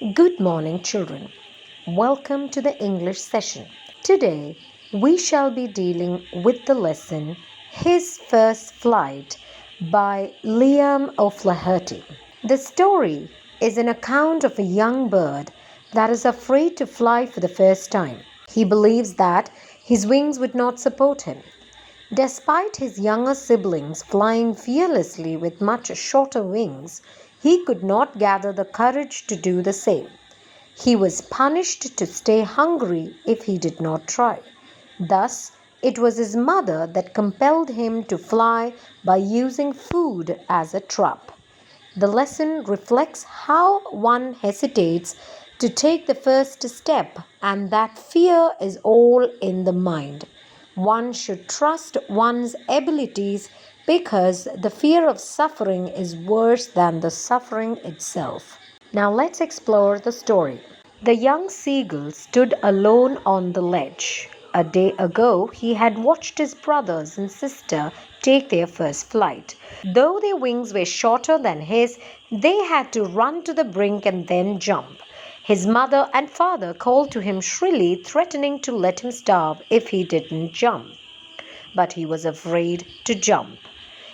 Good morning, children. Welcome to the English session. Today, we shall be dealing with the lesson His First Flight by Liam O'Flaherty. The story is an account of a young bird that is afraid to fly for the first time. He believes that his wings would not support him. Despite his younger siblings flying fearlessly with much shorter wings, he could not gather the courage to do the same. He was punished to stay hungry if he did not try. Thus, it was his mother that compelled him to fly by using food as a trap. The lesson reflects how one hesitates to take the first step and that fear is all in the mind. One should trust one's abilities because the fear of suffering is worse than the suffering itself. Now let's explore the story. The young seagull stood alone on the ledge. A day ago, he had watched his brothers and sister take their first flight. Though their wings were shorter than his, they had to run to the brink and then jump. His mother and father called to him shrilly, threatening to let him starve if he didn't jump. But he was afraid to jump.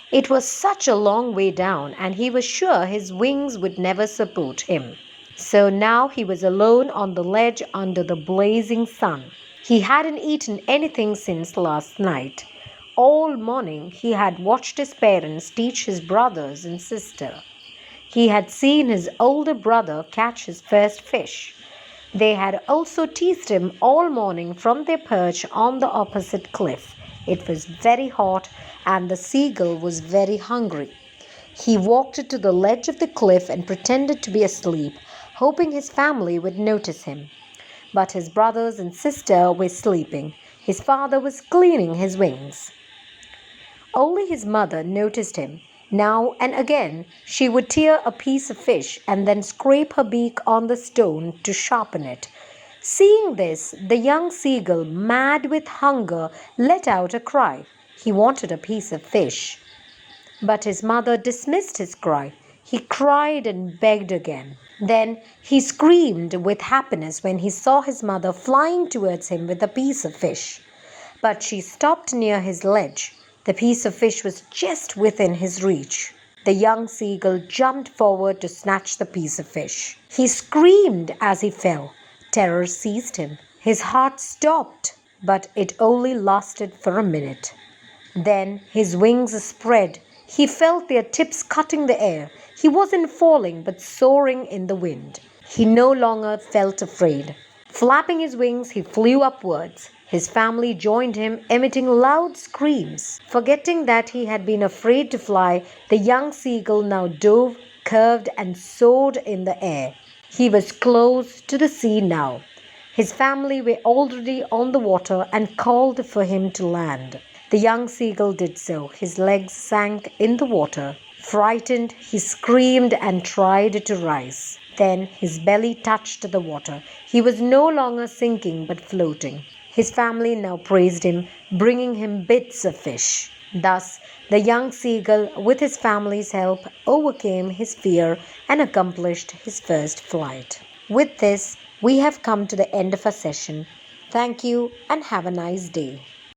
It was such a long way down, and he was sure his wings would never support him. So now he was alone on the ledge under the blazing sun. He hadn't eaten anything since last night. All morning he had watched his parents teach his brothers and sister. He had seen his older brother catch his first fish. They had also teased him all morning from their perch on the opposite cliff. It was very hot and the seagull was very hungry. He walked to the ledge of the cliff and pretended to be asleep, hoping his family would notice him. But his brothers and sister were sleeping. His father was cleaning his wings. Only his mother noticed him. Now and again she would tear a piece of fish and then scrape her beak on the stone to sharpen it. Seeing this, the young seagull, mad with hunger, let out a cry. He wanted a piece of fish. But his mother dismissed his cry. He cried and begged again. Then he screamed with happiness when he saw his mother flying towards him with a piece of fish. But she stopped near his ledge. The piece of fish was just within his reach. The young seagull jumped forward to snatch the piece of fish. He screamed as he fell. Terror seized him. His heart stopped, but it only lasted for a minute. Then his wings spread. He felt their tips cutting the air. He wasn't falling, but soaring in the wind. He no longer felt afraid. Flapping his wings, he flew upwards. His family joined him, emitting loud screams. Forgetting that he had been afraid to fly, the young seagull now dove, curved, and soared in the air. He was close to the sea now. His family were already on the water and called for him to land. The young seagull did so. His legs sank in the water. Frightened, he screamed and tried to rise. Then his belly touched the water. He was no longer sinking but floating. His family now praised him, bringing him bits of fish. Thus, the young seagull, with his family's help, overcame his fear and accomplished his first flight. With this, we have come to the end of our session. Thank you and have a nice day.